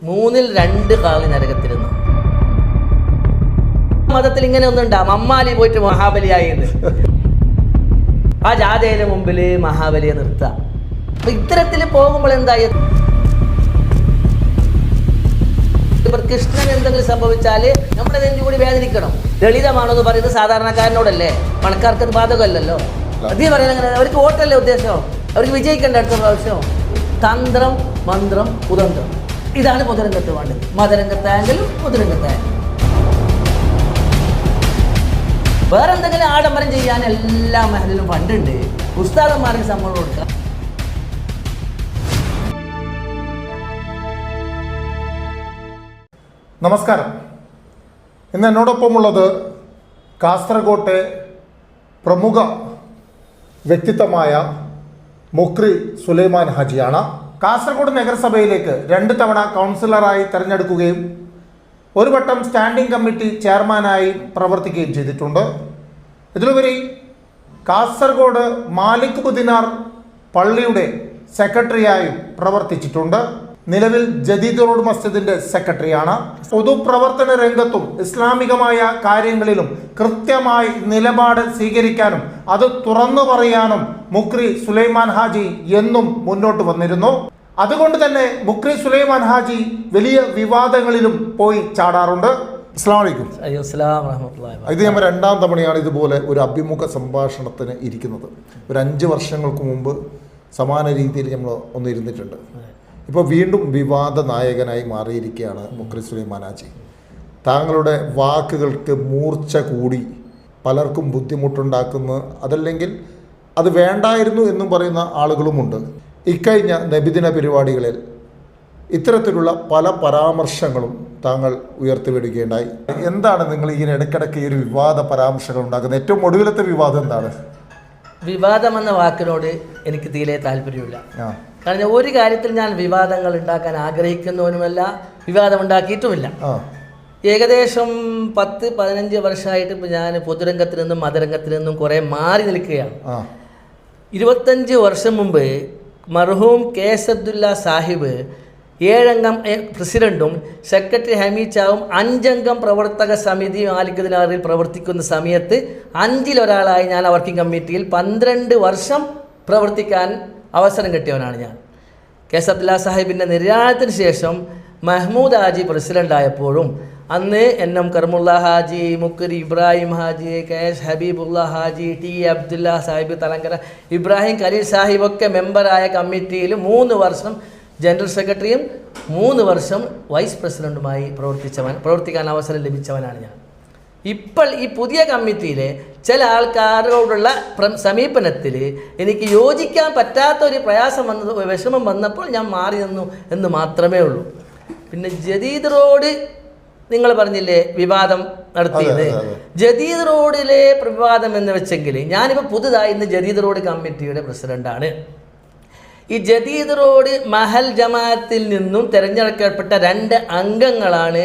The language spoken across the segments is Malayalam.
2 കാളി നരകത്തിരുന്നു. മതത്തിൽ ഇങ്ങനെ ഒന്നുണ്ടാവും, അമ്മാലി പോയിട്ട് മഹാബലിയായത്. ആ ജാഥയുടെ മുമ്പിൽ മഹാബലിയെ നിർത്തുക. അപ്പൊ ഇത്തരത്തിൽ പോകുമ്പോൾ എന്തായി, കൃഷ്ണൻ എന്തെങ്കിലും സംഭവിച്ചാൽ നമ്മുടെ നെഞ്ചു കൂടി വേദനിക്കണം. ലളിതമാണെന്ന് പറയുന്നത് സാധാരണക്കാരനോടല്ലേ, പണക്കാർക്ക് അത് ബാധകമല്ലല്ലോ. അതേ പറയുന്നത് അവർക്ക് വോട്ടല്ലേ ഉദ്ദേശം, അവർക്ക് വിജയിക്കേണ്ട അടുത്ത പ്രാവശ്യം. തന്ത്രം, മന്ത്രം, കുതന്ത്രം, ഇതാണ് പൊതുരംഗത്ത് വേണ്ടത്. മതരംഗത്തായെങ്കിലും പൊതുരംഗത്തായെങ്കിലും. വേറെ എന്തെങ്കിലും ആഡംബരം ചെയ്യാൻ എല്ലാ മേഖലയിലും ഫണ്ടുണ്ട്. ഉസ്താദന്മാർക്ക് സമ്മതം കൊടുക്കുക. നമസ്കാരം. ഇന്ന് എന്നോടൊപ്പമുള്ളത് കാസർഗോട്ടെ പ്രമുഖ വ്യക്തിത്വമായ മുക്രി സുലൈമാൻ ഹാജിയാണ്. കാസർഗോഡ് നഗരസഭയിലേക്ക് 2 തവണ കൗൺസിലറായി തിരഞ്ഞെടുക്കുകയും 1 വട്ടം സ്റ്റാൻഡിംഗ് കമ്മിറ്റി ചെയർമാനായി പ്രവർത്തിക്കുകയും ചെയ്തിട്ടുണ്ട്. ഇതിലുപരി കാസർഗോഡ് മാലിക് ബുദിനാർ പള്ളിയുടെ സെക്രട്ടറിയായും പ്രവർത്തിച്ചിട്ടുണ്ട്. നിലവിൽ ജദീദ് റോഡ് മസ്ജിദിന്റെ സെക്രട്ടറിയാണ്. പൊതുപ്രവർത്തന രംഗത്തും ഇസ്ലാമികമായ കാര്യങ്ങളിലും കൃത്യമായി നിലപാട് സ്വീകരിക്കാനും അത് തുറന്നു പറയാനും മുക്രി സുലൈമാൻ ഹാജി എന്നും മുന്നോട്ട് വന്നിരുന്നു. അതുകൊണ്ട് തന്നെ മുക്രി സുലൈമാൻ ഹാജി വലിയ വിവാദങ്ങളിലും പോയി ചാടാറുണ്ട്. അസ്സലാമു അലൈക്കും. ഇത് നമ്മൾ 2ാം തവണയാണ് ഇതുപോലെ ഒരു അഭിമുഖ സംഭാഷണത്തിന് ഇരിക്കുന്നത്. ഒരു 5 വർഷങ്ങൾക്ക് മുമ്പ് സമാന രീതിയിൽ നമ്മൾ ഒന്ന് ഇരുന്നിട്ടുണ്ട്. ഇപ്പോൾ വീണ്ടും വിവാദ നായകനായി മാറിയിരിക്കുകയാണ് മുക്രി സുലൈമാൻ ഹാജി. താങ്കളുടെ വാക്കുകൾക്ക് മൂർച്ച കൂടി പലർക്കും ബുദ്ധിമുട്ടുണ്ടാക്കുന്ന, അതല്ലെങ്കിൽ അത് വേണ്ടായിരുന്നു എന്നും പറയുന്ന ആളുകളുമുണ്ട്. ഇക്കഴിഞ്ഞ നബിദിന പരിപാടികളിൽ ഇത്തരത്തിലുള്ള പല പരാമർശങ്ങളും താങ്കൾ ഉയർത്തിവിടുകയുണ്ടായി. എന്താണ് നിങ്ങൾ ഇങ്ങനെ ഇടയ്ക്കിടയ്ക്ക് ഈ ഒരു വിവാദ പരാമർശങ്ങൾ ഉണ്ടാക്കുന്നത്? ഏറ്റവും ഒടുവിലത്തെ വിവാദം എന്താണ്? വിവാദം എന്ന വാക്കിനോട് എനിക്ക് തീരെ താല്പര്യമില്ല. കാരണം ഒരു കാര്യത്തിൽ ഞാൻ വിവാദങ്ങൾ ഉണ്ടാക്കാൻ ആഗ്രഹിക്കുന്നവനുമല്ല, വിവാദം ഉണ്ടാക്കിയിട്ടുമില്ല. ഏകദേശം 10-15 വർഷമായിട്ട് ഇപ്പോൾ ഞാൻ പൊതുരംഗത്തിൽ നിന്നും മതരംഗത്തിൽ നിന്നും കുറേ മാറി നിൽക്കുകയാണ്. 25 വർഷം മുമ്പ് മർഹൂം KS അബ്ദുല്ല സാഹിബ് 7 അംഗം പ്രസിഡന്റും സെക്രട്ടറി ഹമീച്ചാവും 5 അംഗം പ്രവർത്തക സമിതി മാലിക് ബുദിനാറിൽ പ്രവർത്തിക്കുന്ന സമയത്ത് 5-ൽ-1 ഞാൻ വർക്കിംഗ് കമ്മിറ്റിയിൽ 12 വർഷം പ്രവർത്തിക്കാൻ അവസരം കിട്ടിയവനാണ് ഞാൻ. KS അബ്ദുല്ല സാഹിബിൻ്റെ നിര്യാണത്തിന് ശേഷം മഹ്മൂദ് ഹാജി പ്രസിഡൻ്റായപ്പോഴും അന്ന് NM കർമുള്ള ഹാജി, മുക്രി ഇബ്രാഹിം ഹാജി, KS ഹബീബുള്ള ഹാജി, T അബ്ദുല്ല സാഹിബ് തലങ്കര, ഇബ്രാഹിം ഖലീൽ സാഹിബൊക്കെ മെമ്പറായ കമ്മിറ്റിയിൽ 3 വർഷം ജനറൽ സെക്രട്ടറിയും 3 വർഷം വൈസ് പ്രസിഡൻറ്റുമായി പ്രവർത്തിക്കാൻ അവസരം ലഭിച്ചവനാണ് ഞാൻ. ഇപ്പോൾ ഈ പുതിയ കമ്മിറ്റിയിലെ ചില ആൾക്കാരോടുള്ള സമീപനത്തിൽ എനിക്ക് യോജിക്കാൻ പറ്റാത്തൊരു വിഷമം വന്നപ്പോൾ ഞാൻ മാറി നിന്നു എന്ന് മാത്രമേ ഉള്ളൂ. പിന്നെ ജദീദ് റോഡ് നിങ്ങൾ പറഞ്ഞില്ലേ വിവാദം നടത്തിയത്, ജദീദ് റോഡിലെ വിവാദം എന്ന് വെച്ചെങ്കിൽ ഞാനിപ്പോൾ പുതുതായി ഇന്ന് ജദീദ് റോഡ് കമ്മിറ്റിയുടെ പ്രസിഡൻ്റാണ്. ഈ ജദീദ് റോഡ് മഹൽ ജമാഅത്തിൽ നിന്നും തിരഞ്ഞെടുക്കപ്പെട്ട 2 അംഗങ്ങളാണ്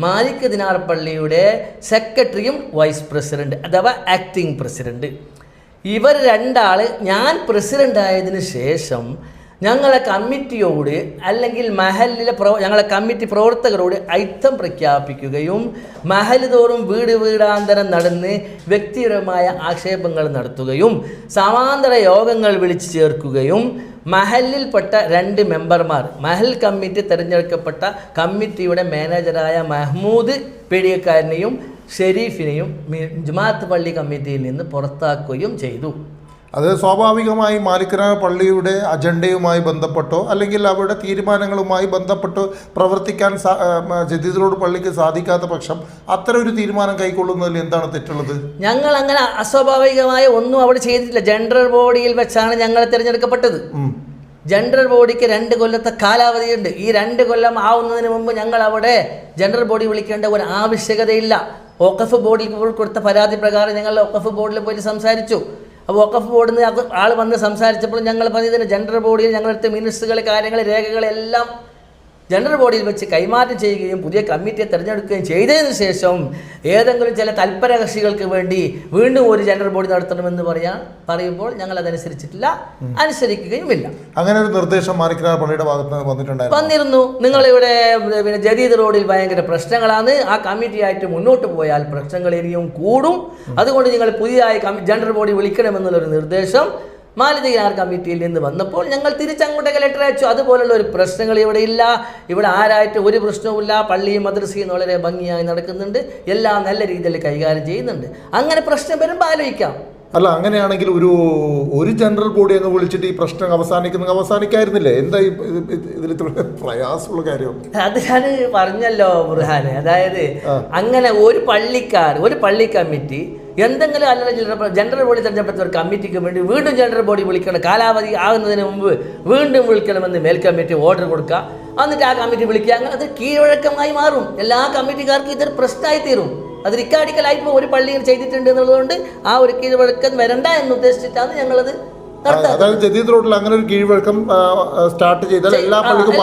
മാലിക് ദിനാർ പള്ളിയുടെ സെക്രട്ടറിയും വൈസ് പ്രസിഡന്റ് അഥവാ ആക്ടിംഗ് പ്രസിഡന്റ്. ഇവർ 2 ഞാൻ പ്രസിഡന്റ് ആയതിനു ശേഷം ഞങ്ങളെ കമ്മിറ്റിയോട് അല്ലെങ്കിൽ മഹലിലെ ഞങ്ങളെ കമ്മിറ്റി പ്രവർത്തകരോട് ഐക്യം പ്രഖ്യാപിക്കുകയും മഹൽ തോറും വീടാന്തരം നടന്ന് വ്യക്തിപരമായ ആക്ഷേപങ്ങൾ നടത്തുകയും സമാന്തര യോഗങ്ങൾ വിളിച്ചു ചേർക്കുകയും മഹലിൽപ്പെട്ട 2 മെമ്പർമാർ, മഹൽ കമ്മിറ്റി തിരഞ്ഞെടുക്കപ്പെട്ട കമ്മിറ്റിയുടെ മാനേജറായ മഹ്മൂദ് പേടിയക്കാരനെയും ഷെരീഫിനെയും ജമാഅത്ത് പള്ളി കമ്മിറ്റിയിൽ നിന്ന് പുറത്താക്കുകയും ചെയ്തു. അത് സ്വാഭാവികമായി മാലിക് പള്ളിയുടെ അജണ്ടയുമായി ബന്ധപ്പെട്ടോ അല്ലെങ്കിൽ അവരുടെ തീരുമാനങ്ങളുമായി ബന്ധപ്പെട്ടോ പ്രവർത്തിക്കാൻ ജദീദ് റോഡ് പള്ളിക്ക് സാധിക്കാത്ത പക്ഷം അത്തരം ഒരു തീരുമാനം കൈക്കൊള്ളുന്നതിൽ എന്താണ് തെറ്റുള്ളത്? ഞങ്ങൾ അങ്ങനെ അസ്വാഭാവികമായ ഒന്നും അവിടെ ചെയ്തിട്ടില്ല. ജനറൽ ബോഡിയിൽ വെച്ചാണ് ഞങ്ങൾ തിരഞ്ഞെടുക്കപ്പെട്ടത്. ജനറൽ ബോഡിക്ക് 2 കൊല്ലത്തെ കാലാവധിയുണ്ട്. ഈ 2 കൊല്ലം ആവുന്നതിന് മുമ്പ് ഞങ്ങൾ അവിടെ ജനറൽ ബോഡി വിളിക്കേണ്ട ഒരു ആവശ്യകതയില്ല. വഖഫ് ബോർഡിൽ കൊടുത്ത പരാതി പ്രകാരം ഞങ്ങൾ വഖഫ് ബോർഡിൽ പോയിട്ട് സംസാരിച്ചു. അപ്പോൾ വഖഫ് ബോർഡിൽ നിന്ന് ആൾ വന്ന് സംസാരിച്ചപ്പോൾ ഞങ്ങൾ പറഞ്ഞതിന് ജനറൽ ബോഡിയിൽ ഞങ്ങളടുത്ത് മിനിറ്റ്സുകൾ, കാര്യങ്ങൾ, രേഖകളെല്ലാം ജനറൽ ബോഡിയിൽ വെച്ച് കൈമാറ്റം ചെയ്യുകയും പുതിയ കമ്മിറ്റിയെ തിരഞ്ഞെടുക്കുകയും ചെയ്തതിന് ശേഷം ഏതെങ്കിലും ചില തൽപര കക്ഷികൾക്ക് വേണ്ടി വീണ്ടും ഒരു ജനറൽ ബോഡി നടത്തണമെന്ന് പറയുമ്പോൾ ഞങ്ങൾ അതനുസരിച്ചിട്ടില്ല, അനുസരിക്കുകയുമില്ല. അങ്ങനെ ഒരു നിർദ്ദേശം മാലിക്കനാർ പള്ളിയുടെ ഭാഗത്ത് വന്നിരുന്നു. നിങ്ങളിവിടെ പിന്നെ ജദീദ് റോഡിൽ ഭയങ്കര പ്രശ്നങ്ങളാണ്, ആ കമ്മിറ്റിയായിട്ട് മുന്നോട്ട് പോയാൽ പ്രശ്നങ്ങൾ ഇനിയും കൂടും, അതുകൊണ്ട് നിങ്ങൾ പുതിയതായി ജനറൽ ബോഡി വിളിക്കണമെന്നുള്ളൊരു നിർദ്ദേശം മാലിന്യാർ കമ്മിറ്റിയിൽ നിന്ന് വന്നപ്പോൾ ഞങ്ങൾ തിരിച്ചങ്ങോട്ടേക്ക് ലെറ്റർ അയച്ചു. അതുപോലുള്ള ഒരു പ്രശ്നങ്ങൾ ഇവിടെ ഇല്ല, ഇവിടെ ആരായിട്ട് ഒരു പ്രശ്നവുമില്ല, പള്ളിയും മദ്രസയും വളരെ ഭംഗിയായി നടക്കുന്നുണ്ട്, എല്ലാം നല്ല രീതിയിൽ കൈകാര്യം ചെയ്യുന്നുണ്ട്. അങ്ങനെ പ്രശ്നം വരുമ്പോൾ ആലോചിക്കാം. അല്ല, അങ്ങനെയാണെങ്കിൽ ഒരു ജനറൽ ബോഡി അങ്ങ് വിളിച്ചിട്ട് ഈ പ്രശ്നം അവസാനിക്കായിരുന്നില്ലേ? എന്താ ഇതിൽ പ്രയാസമുള്ള കാര്യം? അത് ഞാൻ പറഞ്ഞല്ലോ ബുർഹാനെ, അതായത് അങ്ങനെ ഒരു പള്ളി കമ്മിറ്റി എന്തെങ്കിലും അല്ലെങ്കിൽ ജനറൽ ബോഡി തെരഞ്ഞെടുത്ത ഒരു കമ്മിറ്റിക്ക് വേണ്ടി വീണ്ടും ജനറൽ ബോഡി വിളിക്കണം, കാലാവധി ആകുന്നതിന് മുമ്പ് വീണ്ടും വിളിക്കണമെന്ന് മേൽ കമ്മിറ്റി ഓർഡർ കൊടുക്കുക, എന്നിട്ട് ആ കമ്മിറ്റി വിളിക്കുക. അങ്ങനെ അത് കീഴ്വഴക്കമായി മാറും. എല്ലാ കമ്മിറ്റിക്കാർക്കും ഇതൊരു പ്രശ്നമായി തീരും. അത് റിക്കാർഡിക്കലായിപ്പോൾ ഒരു പള്ളിയിൽ ചെയ്തിട്ടുണ്ട് എന്നുള്ളതുകൊണ്ട് ആ ഒരു കീഴ്വഴക്കം വരണ്ട എന്ന് ഉദ്ദേശിച്ചിട്ടാണ് ഞങ്ങളത് അതായത് ജദീദ് റോഡിൽ അങ്ങനെ ഒരു കീഴ്വഴക്കം സ്റ്റാർട്ട് ചെയ്താൽ എല്ലാ പള്ളിക്കും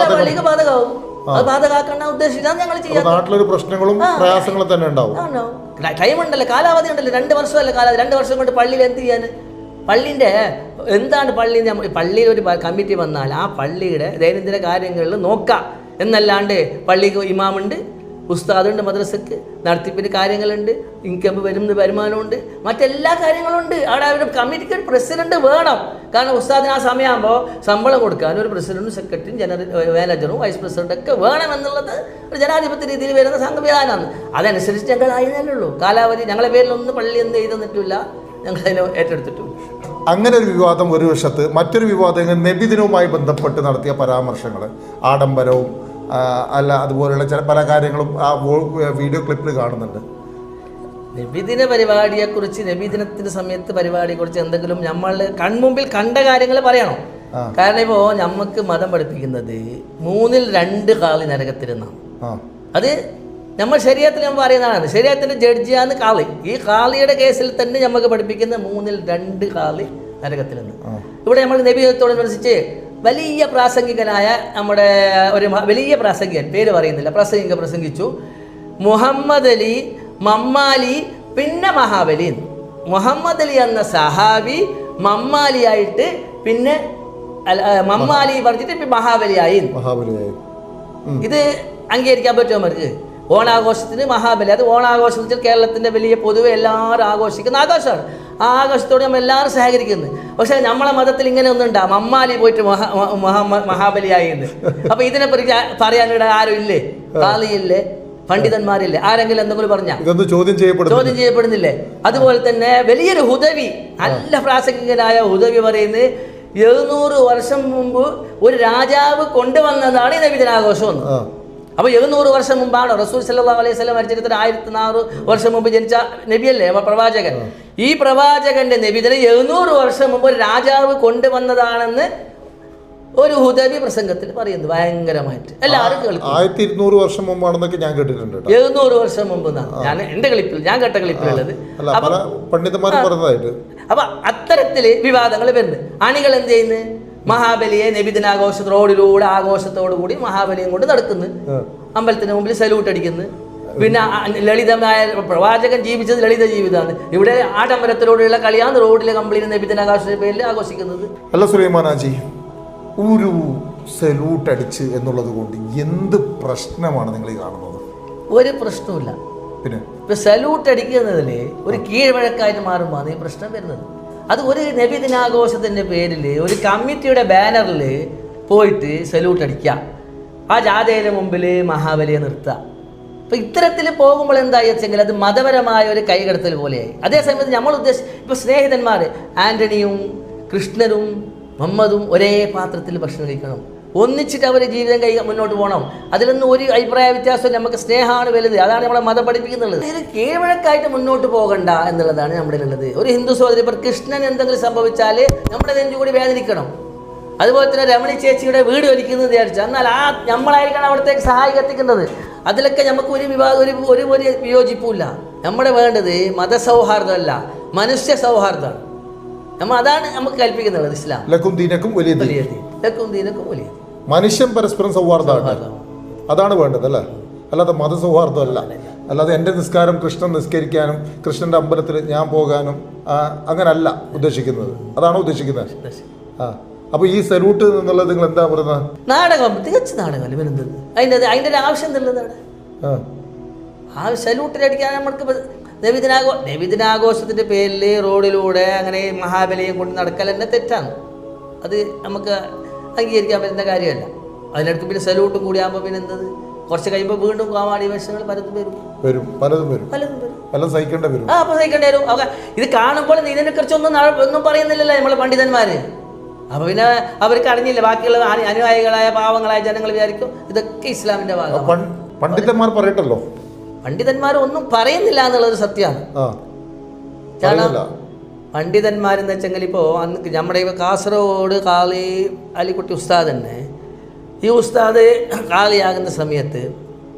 ബാധകമാവും. അത് ബാധകമാക്കണ്ട ഉദ്ദേശിച്ചാണ് ഞങ്ങൾ ചെയ്യാം. നാട്ടിലൊരു പ്രശ്നങ്ങളും പ്രയാസങ്ങളും തന്നെ ഉണ്ടാവും. ടൈം ഉണ്ടല്ലോ, കാലാവധി ഉണ്ടല്ലോ, 2 വർഷമല്ല കാലാവധി. 2 വർഷം കൊണ്ട് പള്ളിയിൽ എന്ത് ചെയ്യാൻ? പള്ളിൻ്റെ എന്താണ് പള്ളിയിൽ ഒരു കമ്മിറ്റി വന്നാൽ ആ പള്ളിയുടെ ദൈനംദിന കാര്യങ്ങളിൽ നോക്കാം എന്നല്ലാണ്ട് പള്ളിക്ക് ഇമാമുണ്ട്, ഉസ്താദുണ്ട്, മദ്രസക്ക് നടത്തിപ്പിന് കാര്യങ്ങളുണ്ട്, ഇൻകം വരുമാനമുണ്ട്, മറ്റെല്ലാ കാര്യങ്ങളുണ്ട്. അവിടെ അവരുടെ കമ്മിറ്റിക്ക് ഒരു പ്രസിഡന്റ് വേണം. കാരണം ഉസ്താദിന് ആ സമയമാകുമ്പോൾ ശമ്പളം കൊടുക്കാൻ ഒരു പ്രസിഡന്റും സെക്രട്ടറിയും മാനേജറും വൈസ് പ്രസിഡന്റൊക്കെ വേണം എന്നുള്ളത് ഒരു ജനാധിപത്യ രീതിയിൽ വരുന്ന സംവിധാനമാണ്. അതനുസരിച്ച് ഞങ്ങൾ ആയിരുന്നല്ലേ കാലാവധി ഞങ്ങളെ പേരിലൊന്നും പള്ളി എന്ത് ചെയ്തെന്നിട്ടില്ല, ഞങ്ങൾ അതിനെ ഏറ്റെടുത്തിട്ടും. അങ്ങനെ ഒരു വിവാദം ഒരു വശത്ത്, മറ്റൊരു വിവാദം നബിദിനവുമായി ബന്ധപ്പെട്ട് നടത്തിയ പരാമർശങ്ങൾ, ആഡംബരവും അതുപോലെയുള്ള പല കാര്യങ്ങളും ആ വീഡിയോ ക്ലിപ്പിൽ കാണുന്നുണ്ട്. നബിദിന പരിപാടിയെക്കുറിച്ച്, നബിദിനത്തിന്റെ സമയത്ത് പരിപാടിയെക്കുറിച്ച് എന്തെങ്കിലും നമ്മൾ കൺമുമ്പിൽ കണ്ട കാര്യങ്ങൾ പറയണോ? കാരണം ഇപ്പോൾ നമുക്ക് മതം പഠിപ്പിക്കുന്നത് 3-ൽ 2 കാളി നരകത്തിരുന്നാണ്. അത് നമ്മൾ ശരീരത്തിൽ നമ്മൾ പറയുന്നതാണ്. ശരീരത്തിന്റെ ജഡ്ജിയാണ് കാളി. ഈ കാളിയുടെ കേസിൽ തന്നെ നമുക്ക് പഠിപ്പിക്കുന്ന 3-ൽ 2 കാളി നരകത്തിരുന്ന്. ഇവിടെ നമ്മൾ നബിദിനത്തോടനുസരിച്ച് വലിയ പ്രാസംഗികനായ നമ്മുടെ ഒരു വലിയ പ്രാസംഗികൻ, പേര് പറയുന്നില്ല, പ്രസംഗിച്ചു. മുഹമ്മദ് അലി, മമ്മാലി, പിന്നെ മഹാബലി. മുഹമ്മദ് അലി എന്ന സഹാബി മമ്മാലിയായിട്ട്, പിന്നെ മമ്മാലി പറഞ്ഞിട്ട് മഹാബലിയായി. ഇത് അംഗീകരിക്കാൻ പറ്റുമോ അവർക്ക്? ഓണാഘോഷത്തിന് മഹാബലി, അത് ഓണാഘോഷം വെച്ചാൽ കേരളത്തിൻ്റെ വലിയ പൊതുവെ എല്ലാവരും ആഘോഷിക്കുന്ന ആഘോഷമാണ്. ആ ആഘോഷത്തോടെ നമ്മൾ എല്ലാവരും സഹകരിക്കുന്നു. പക്ഷേ നമ്മളെ മതത്തിൽ ഇങ്ങനെ ഒന്നുണ്ടാ, മമ്മാലി പോയിട്ട് മഹാബലിയായി എന്ന്. അപ്പൊ ഇതിനെ പറയാനിവിടെ ആരും ഇല്ലേ? കാളിയില്ലേ? പണ്ഡിതന്മാരില്ലേ? ആരെങ്കിലും എന്തെങ്കിലും പറഞ്ഞാൽ ചോദ്യം ചെയ്യപ്പെടുന്നില്ലേ? അതുപോലെ തന്നെ വലിയൊരു ഹുദവി, നല്ല പ്രാസംഗികനായ ഹുദവി പറയുന്നത് 700 വർഷം മുമ്പ് ഒരു രാജാവ് കൊണ്ടുവന്നതാണ് ഈ നബിദിനാഘോഷം എന്ന്. അപ്പോൾ 700 വർഷം മുമ്പാണ് റസൂൽ സല്ലല്ലാഹു അലൈഹി വസല്ലം മരിച്ചിട്ട് 1400 വർഷം മുമ്പ് ജനിച്ച നബിയല്ലേ പ്രവാചകൻ. ഈ പ്രവാചകന്റെ നബിദിനം 700 വർഷം മുമ്പ് ഒരു രാജാവ് കൊണ്ടുവന്നതാണെന്ന് ഒരു ഹുദവി പ്രസംഗത്തിൽ പറയുന്നു. ഭയങ്കരമായിട്ട് എല്ലാവരും കേൾക്കും. 1200 വർഷം മുമ്പാണെന്നൊക്കെ ഞാൻ കേട്ടിട്ടുണ്ട്. 700 വർഷം മുമ്പ് ഞാൻ എൻ്റെ ക്ലിപ്പിൽ, ഞാൻ കേട്ട ക്ലിപ്പിലുള്ളത്. അപ്പൊ അത്തരത്തില് വിവാദങ്ങൾ വരുന്നത്. അണികൾ എന്ത് ചെയ്യുന്നു? മഹാബലിയെ നബിദിനാഘോഷ റോഡിലൂടെ ആഘോഷത്തോടു കൂടി മഹാബലിയും കൊണ്ട് നടക്കുന്നു. അമ്പലത്തിന് മുമ്പിൽ സല്യൂട്ട് അടിക്കുന്നു. പിന്നെ ലളിതമായ പ്രവാചകൻ ജീവിച്ചത് ലളിത ജീവിതമാണ്. ഇവിടെ ആഡംബരത്തിലൂടെയുള്ള കളിയാണ് റോഡിലെ കംപ്ലീറ്റ് നബിദിനാഘോഷ പേരിൽ ആഘോഷിക്കുന്നത്. അല്ല സുലൈമാനാജി, ഒരു സല്യൂട്ട് അടിച്ച് എന്നുള്ളത് കൊണ്ട് എന്ത് പ്രശ്നമാണ് നിങ്ങൾ കാണുന്നത്? ഒരു പ്രശ്നവുമില്ല. പിന്നെ ഇപ്പൊ സല്യൂട്ട് അടിക്കുന്നതിൽ ഒരു കീഴ്വഴക്കായിട്ട് മാറുമ്പോൾ ഈ പ്രശ്നം വരുന്നത്. അത് ഒരു നബിദിനാഘോഷത്തിൻ്റെ പേരിൽ ഒരു കമ്മിറ്റിയുടെ ബാനറിൽ പോയിട്ട് സല്യൂട്ട് അടിക്കുക, ആ ജാഥയുടെ മുമ്പിൽ മഹാബലിയെ നിർത്തുക. അപ്പോൾ ഇത്തരത്തിൽ പോകുമ്പോൾ എന്തായി വെച്ചെങ്കിൽ അത് മതപരമായ ഒരു കൈകടത്തൽ പോലെയായി. അതേസമയത്ത് നമ്മൾ ഇപ്പോൾ സ്നേഹിതന്മാർ ആൻ്റണിയും കൃഷ്ണനും മുഹമ്മദും ഒരേ പാത്രത്തിൽ ഭക്ഷണം കഴിക്കണം, ഒന്നിച്ചിട്ട് അവർ ജീവിതം മുന്നോട്ട് പോകണം. അതിലൊന്നും ഒരു അഭിപ്രായ വ്യത്യാസം, നമുക്ക് സ്നേഹമാണ് വലുത്. അതാണ് നമ്മളെ മതം പഠിപ്പിക്കുന്നുള്ളത്. ഇതിൽ കീഴ്വഴക്കായിട്ട് മുന്നോട്ട് പോകണ്ട എന്നുള്ളതാണ് നമ്മുടെ ഉള്ളത്. ഒരു ഹിന്ദു സഹോദരി ഇപ്പോൾ കൃഷ്ണൻ എന്തെങ്കിലും സംഭവിച്ചാൽ നമ്മുടെ നെഞ്ചുകൂടി വേദനിക്കണം. അതുപോലെ തന്നെ രമണി ചേച്ചിയുടെ വീട് ഒലിക്കുന്നത് വിചാരിച്ചു, എന്നാൽ ആ നമ്മളായിരിക്കണം അവിടത്തേക്ക് സഹായം എത്തിക്കുന്നത്. അതിലൊക്കെ നമുക്ക് ഒരു വിവാദം ഒരു വിയോജിപ്പില്ല. നമ്മുടെ വേണ്ടത് മതസൗഹാർദ്ദമല്ല, മനുഷ്യ സൗഹാർദ്ദമാണ്. അതാണ് നമുക്ക് കൽപ്പിക്കുന്നുള്ളത് ഇസ്ലാം. ലക്കും ദീനക്കും വലിയ ലക്കും ദീനക്കും വലിയ മനുഷ്യൻ പരസ്പരം സൗഹാർദ്ദമാണ്. അതാണ് വേണ്ടത് അല്ലേ, അല്ലാതെ മതസൗഹാർദ്ദമല്ല. അല്ലാതെ എൻ്റെ നിസ്കാരം കൃഷ്ണൻ നിസ്കരിക്കാനും കൃഷ്ണൻ്റെ അമ്പലത്തിൽ ഞാൻ പോകാനും അങ്ങനല്ല ഉദ്ദേശിക്കുന്നത്. അതാണോ ഉദ്ദേശിക്കുന്നത്? ആ, അപ്പോൾ ഈ സല്യൂട്ട് എന്നുള്ളത് നിങ്ങൾ എന്താ പറയുന്നത്? നാടകം, തികച്ച നാടകമല്ല ഇവനെന്തത്, അതിൻ്റെ ഒരു ആവശ്യം എന്നുള്ളതാണ്. ആ സല്യൂട്ടിലടിക്കാൻ നമ്മൾക്ക് നബിദിനാഘോഷത്തിൻ്റെ പേരിൽ റോഡിലൂടെ അങ്ങനെ മഹാബലിയും കൊണ്ട് നടക്കൽ തന്നെ തെറ്റാണ്. അത് നമുക്ക് അംഗീകരിക്കാൻ പറ്റുന്ന കാര്യമല്ല. അതിനടുത്ത് പിന്നെ സല്യൂട്ടും കൂടി ആകുമ്പോൾ പിന്നെ എന്തത്, കുറച്ച് കഴിയുമ്പോൾ വീണ്ടും കാമാടി വേഷങ്ങൾ പലതും വരും, സഹിക്കേണ്ടി വരും. അപ്പോൾ സഹിക്കേണ്ടി വരും. ഇത് കാണുമ്പോൾ ഇതിനെക്കുറിച്ച് ഒന്നും പറയുന്നില്ലല്ലോ നമ്മളെ പണ്ഡിതന്മാർ. അപ്പോൾ പിന്നെ അവർക്ക് അറിഞ്ഞില്ല, ബാക്കിയുള്ള അനുയായികളായ പാവങ്ങളായ ജനങ്ങൾ വിചാരിക്കും ഇതൊക്കെ ഇസ്ലാമിൻ്റെ ഭാഗം. പണ്ഡിതന്മാർ പറയട്ടല്ലോ, പണ്ഡിതന്മാർ ഒന്നും പറയുന്നില്ല എന്നുള്ളത് സത്യമാണ്. കാരണം പണ്ഡിതന്മാരെന്ന് വെച്ചെങ്കിൽ ഇപ്പോൾ അന്ന് നമ്മുടെ കാസർഗോഡ് കാളി അലിക്കുട്ടി ഉസ്താദ് തന്നെ, ഈ ഉസ്താദ് കാളിയാകുന്ന സമയത്ത്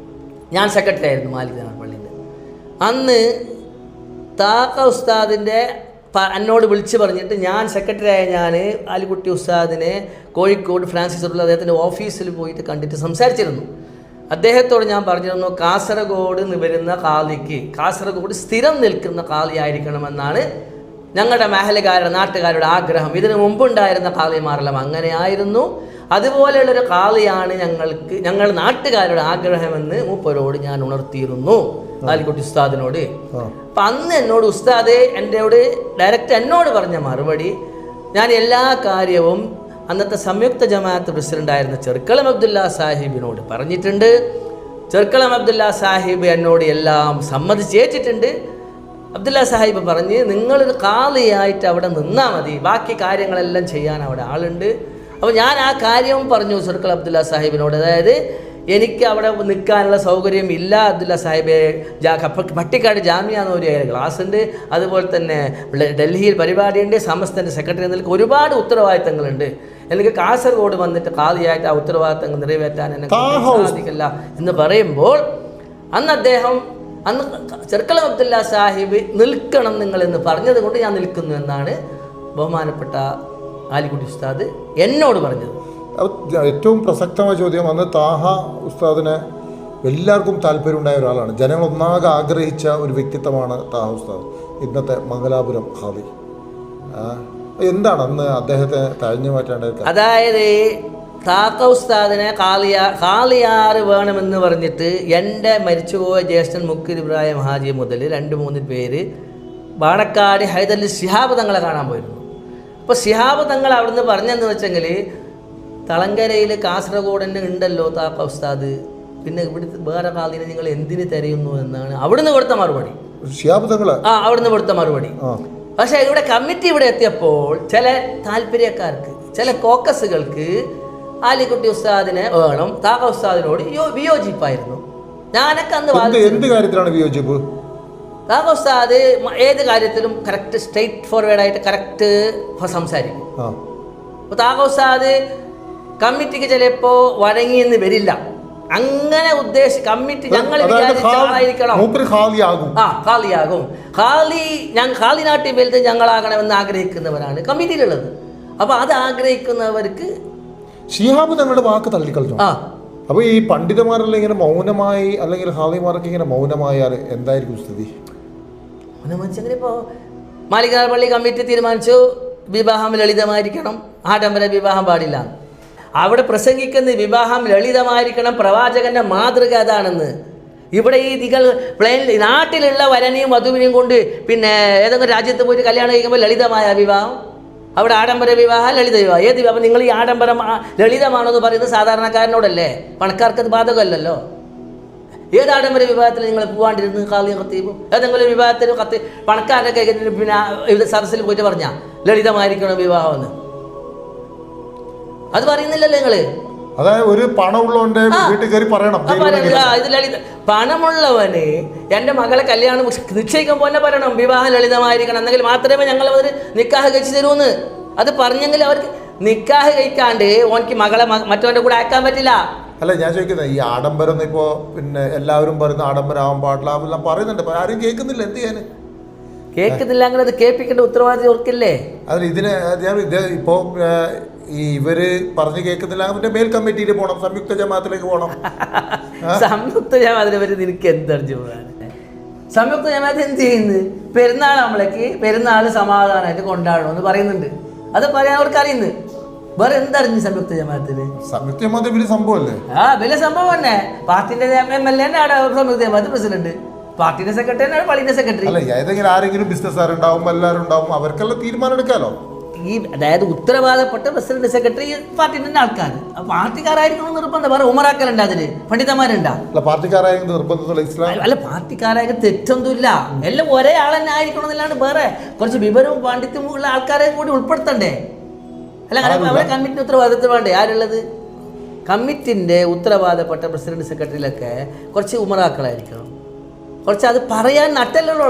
ഞാൻ സെക്രട്ടറി ആയിരുന്നു മാലിക് പള്ളിയിൽ. അന്ന് താക്ക ഉസ്താദിൻ്റെ എന്നോട് വിളിച്ച് പറഞ്ഞിട്ട് ഞാൻ സെക്രട്ടറി ആയ ഞാൻ അലിക്കുട്ടി ഉസ്താദിനെ കോഴിക്കോട് ഫ്രാൻസിസ് റോഡിൽ അദ്ദേഹത്തിൻ്റെ ഓഫീസിൽ പോയിട്ട് കണ്ടിട്ട് സംസാരിച്ചിരുന്നു. അദ്ദേഹത്തോട് ഞാൻ പറഞ്ഞിരുന്നു, കാസർഗോഡ് നിന്ന് വരുന്ന കാളിക്ക് കാസർഗോഡ് സ്ഥിരം നിൽക്കുന്ന കാളിയായിരിക്കണമെന്നാണ് ഞങ്ങളുടെ മഹലുകാരുടെ നാട്ടുകാരുടെ ആഗ്രഹം. ഇതിനു മുമ്പുണ്ടായിരുന്ന കാളിമാരെല്ലാം അങ്ങനെയായിരുന്നു. അതുപോലെയുള്ളൊരു കാളിയാണ് ഞങ്ങൾ നാട്ടുകാരുടെ ആഗ്രഹമെന്ന് മൂപ്പരോട് ഞാൻ ഉണർത്തിയിരുന്നു, ആലിക്കുട്ടി ഉസ്താദിനോട്. അപ്പം അന്ന് എന്നോട് ഉസ്താദ് ഡയറക്റ്റ് എന്നോട് പറഞ്ഞ മറുപടി, ഞാൻ എല്ലാ കാര്യവും അന്നത്തെ സംയുക്ത ജമാഅത്ത് പ്രസിഡൻ്റായിരുന്ന ചെർക്കളം അബ്ദുല്ല സാഹിബിനോട് പറഞ്ഞിട്ടുണ്ട്. ചെർക്കളം അബ്ദുല്ല സാഹിബ് എന്നോട് എല്ലാം സമ്മതിച്ചേറ്റിട്ടുണ്ട്. അബ്ദുല്ല സാഹിബ് പറഞ്ഞ് നിങ്ങളൊരു കാളിയായിട്ട് അവിടെ നിന്നാൽ മതി, ബാക്കി കാര്യങ്ങളെല്ലാം ചെയ്യാൻ അവിടെ ആളുണ്ട്. അപ്പോൾ ഞാൻ ആ കാര്യവും പറഞ്ഞു ചെർക്കളം അബ്ദുല്ല സാഹിബിനോട്. അതായത് എനിക്ക് അവിടെ നിൽക്കാനുള്ള സൗകര്യം ഇല്ല അബ്ദുല്ല സാഹിബെ, പട്ടിക്കാട് ജാമ്യ എന്നൊരു ക്ലാസ് ഉണ്ട്, അതുപോലെ തന്നെ ഡൽഹിയിൽ പരിപാടിയുണ്ട്, സമസ്തൻ്റെ സെക്രട്ടറി എന്ന നിലയ്ക്ക് ഒരുപാട് ഉത്തരവാദിത്തങ്ങളുണ്ട്. എനിക്ക് കാസർഗോഡ് വന്നിട്ട് കാളിയായിട്ട് ആ ഉത്തരവാദിത്തങ്ങൾ നിറവേറ്റാൻ എന്നെ സാധിക്കില്ല എന്ന് പറയുമ്പോൾ അന്ന് ചെർക്കളം അബ്ദുല്ല സാഹിബ് നിൽക്കണം നിങ്ങളെന്ന് പറഞ്ഞത് കൊണ്ട് ഞാൻ നിൽക്കുന്നു എന്നാണ് ബഹുമാനപ്പെട്ട ആലിക്കുട്ടി ഉസ്താദ് എന്നോട് പറഞ്ഞത്. ഏറ്റവും പ്രസക്തമായ ചോദ്യം, അന്ന് താഹ ഉസ്താദിനെ എല്ലാവർക്കും താല്പര്യമുണ്ടായ ഒരാളാണ്, ജനങ്ങളൊന്നാകെ ആഗ്രഹിച്ച ഒരു വ്യക്തിത്വമാണ് താഹ ഉസ്താദ്, ഇന്നത്തെ മംഗലാപുരം ഖാദി. എന്താണ് അന്ന് അദ്ദേഹത്തെ തഴഞ്ഞു മാറ്റേണ്ടത്? അതായത് താക്ക ഉസ്താദിനെ കാളിയാറ് വേണമെന്ന് പറഞ്ഞിട്ട് എൻ്റെ മരിച്ചുപോയ ജ്യേഷ്ഠൻ മുക്കീർ ഇബ്രാഹിം ഹാജി മുതൽ 2-3 പേര് ബാണക്കാട് ഹൈദരലി ശിഹാബ് തങ്ങളെ കാണാൻ പോയിരുന്നു. അപ്പോൾ ശിഹാബ് തങ്ങൾ അവിടുന്ന് പറഞ്ഞെന്ന് വെച്ചെങ്കിൽ, തളങ്കരയിൽ കാസർഗോഡിൻ്റെ ഉണ്ടല്ലോ താക്ക ഉസ്താദ്, പിന്നെ ഇവിടുത്തെ വേറെ കാളിനെ നിങ്ങൾ എന്തിന് തിരയുന്നു എന്നാണ് അവിടുന്ന് കൊടുത്ത മറുപടി. അവിടുന്ന് കൊടുത്ത മറുപടി. പക്ഷേ ഇവിടെ കമ്മിറ്റി ഇവിടെ എത്തിയപ്പോൾ ചില താല്പര്യക്കാർക്ക്, ചില കോക്കസുകൾക്ക് ആലിക്കുട്ടി ഉസ്താദിനെ വേണം, താക്ക ഉസ്താദിനോട് വിയോജിപ്പായിരുന്നു. ഞാനൊക്കെ അന്ന് എന്ത് കാര്യത്തിലാണ് വിയോജിപ്പ്? താക്ക ഉസ്താദ് ഏത് കാര്യത്തിലും കറക്റ്റ് സ്ട്രെയിറ്റ് ഫോർവേഡായിട്ട് കറക്റ്റ് സംസാരിക്കും. അപ്പോൾ താക്ക ഉസ്താദ് കമ്മിറ്റിക്ക് ചിലപ്പോൾ വഴങ്ങിയെന്ന് വരില്ല. അങ്ങനെ കമ്മിറ്റി ഞങ്ങൾ വിചാരിച്ച ആളായിരിക്കണം, ഖാലിയാകും. ഖാലി നാട്ടിൽ വലുത് ഞങ്ങളാകണമെന്ന് ആഗ്രഹിക്കുന്നവരാണ് കമ്മിറ്റിയിലുള്ളത്. അപ്പോൾ അത് ആഗ്രഹിക്കുന്നവർക്ക് ശിഹാബ് തങ്ങളുടെ വാക്ക് തള്ളിക്കളഞ്ഞു. അപ്പോൾ ഈ പണ്ഡിതന്മാരെല്ലാം ഇങ്ങനെ മൗനമായി, അല്ലെങ്കിൽ ഖാദിമാർക്ക് ഇങ്ങനെ മൗനമായാൽ എന്തായിരിക്കും സ്ഥിതി? മൗനമെങ്കിൽ ഇപ്പോൾ മാലിക് പള്ളി കമ്മിറ്റി തീരുമാനിച്ചു വിവാഹം ലളിതമായിരിക്കണം, ആഡംബര വിവാഹം പാടില്ല. അവിടെ പ്രസംഗിക്കുന്ന വിവാഹം ലളിതമായിരിക്കണം, പ്രവാചകന്റെ മാതൃക അതാണെന്ന്. ഇവിടെ ഈ നാട്ടിലുള്ള വരനെയും വധുവിനെയും കൊണ്ട് പിന്നെ ഏതെങ്കിലും രാജ്യത്ത് പോയിട്ട് കല്യാണം കഴിക്കുമ്പോൾ ലളിതമായ വിവാഹം, അവിടെ ആഡംബര വിവാഹം, ലളിത വിവാഹം. ഏത് വിവാഹം? നിങ്ങൾ ഈ ആഡംബരം ലളിതമാണെന്ന് പറയുന്നത് സാധാരണക്കാരനോടല്ലേ, പണക്കാർക്കത് ബാധകമല്ലല്ലോ. ഏത് ആഡംബര വിവാഹത്തിൽ നിങ്ങൾ പോകാണ്ടിരുന്ന് ഖാലിയും ഖത്തീബും? ഏതെങ്കിലും വിവാഹത്തിൽ പണക്കാരൊക്കെ പിന്നെ സദസ്സിൽ പോയിട്ട് പറഞ്ഞാൽ ലളിതമായിരിക്കണം വിവാഹമെന്ന്? അത് പറയുന്നില്ലല്ലോ നിങ്ങള്. അതായത് ഒരു പണമുള്ളവന്റെ വീട്ടിൽ കയറി പറയണം, ഇത് ലളിത. പണമുള്ളവന് എൻ്റെ മകളെ കല്യാണം നിശ്ചയിക്കുമ്പോൾ തന്നെ പറയണം വിവാഹം ലളിതമായിരിക്കണം, എന്നെങ്കിൽ മാത്രമേ ഞങ്ങൾ അവർ നിക്കാഹ് കഴിച്ചു തരൂന്ന്. അത് പറഞ്ഞെങ്കിൽ അവർക്ക് നിക്കാഹ് കഴിക്കാണ്ട് ഓനക്ക് മകളെ മറ്റവൻ്റെ കൂടെ അയക്കാൻ പറ്റില്ല. അല്ല, ഞാൻ ചോദിക്കുന്നത് ഈ ആഡംബരം ഇപ്പോൾ പിന്നെ എല്ലാവരും പറയുന്ന ആഡംബരം ആവാൻ പാടില്ല എല്ലാം പറയുന്നുണ്ട്, ആരും കേൾക്കുന്നില്ല. എന്ത് ചെയ്യാൻ? കേൾക്കുന്നില്ല, അങ്ങനെ അത് കേൾപ്പിക്കേണ്ട ഉത്തരവാദിത്വം ഓർക്കില്ലേ? അതിന് ഇതിന് ഇപ്പോൾ ഇവര് പറഞ്ഞു കേൾക്കുന്നില്ല, അവന്റെ മേൽ കമ്മിറ്റിയിൽ പോകണം, സംയുക്ത ജമാഅത്തിലേക്ക് പോകണം. സംയുക്ത ജമാഅത്തിനെ പറ്റി നിനക്ക് എന്തറിഞ്ഞു പോകാൻ? സംയുക്ത ജമാഅത്ത് എന്ത് ചെയ്യുന്നത്? പെരുന്നാൾ നമ്മളേക്ക് പെരുന്നാൾ സമാധാനമായിട്ട് കൊണ്ടാടണമെന്ന് പറയുന്നുണ്ട്. അത് പറയാൻ അവർക്ക് അറിയുന്നത്. വേറെ എന്തറിഞ്ഞു സംയുക്ത ജമാഅത്തിന്? സംയുക്ത ജമാഅത്ത് വലിയ സംഭവമല്ലേ? വലിയ സംഭവം തന്നെ. പാർട്ടിന്റെ MLA ആണ് സംയുക്ത ജമാഅത്ത് പ്രസിഡന്റ്, പാർട്ടിന്റെ സെക്രട്ടറി ആണ് പള്ളിന്റെ സെക്രട്ടറി. അല്ല, ഏതെങ്കിലും ആരെങ്കിലും ബിസിനസ്സുകാരുണ്ടാവും, എല്ലാവരും ഉണ്ടാവും, അവർക്കെല്ലാം തീരുമാനം എടുക്കാലോ. അതായത് ഉത്തരവാദപ്പെട്ട പ്രസിഡന്റ് സെക്രട്ടറി പാർട്ടിന്റെ ആൾക്കാർ, പാർട്ടിക്കാരായിരിക്കണം നിർബന്ധം. വേറെ ഉമറാക്കലുണ്ട്, അതില് പണ്ഡിതന്മാരുണ്ടാ? അല്ല, പാർട്ടിക്കാരായ നിർബന്ധത്തിലുള്ള ഇസ്ലാം അല്ല, പാർട്ടിക്കാരായ തെറ്റൊന്നുമില്ല, എല്ലാം ഒരേ ആൾ തന്നെ ആയിരിക്കണം എന്നല്ലാണ്ട് വേറെ കുറച്ച് വിവരവും പാണ്ഡിത്യവും ഉള്ള ആൾക്കാരെയും കൂടി ഉൾപ്പെടുത്തണ്ടേ? അല്ല, അങ്ങനെ അവരെ കമ്മിറ്റിന്റെ ഉത്തരവാദിത്വം വേണ്ടേ? ആരുള്ളത്? കമ്മിറ്റിന്റെ ഉത്തരവാദപ്പെട്ട പ്രസിഡന്റ് സെക്രട്ടറിയിലൊക്കെ കുറച്ച് ഉമറാക്കളായിരിക്കണം, കുറച്ച് അത് പറയാൻ നട്ടലുള്ള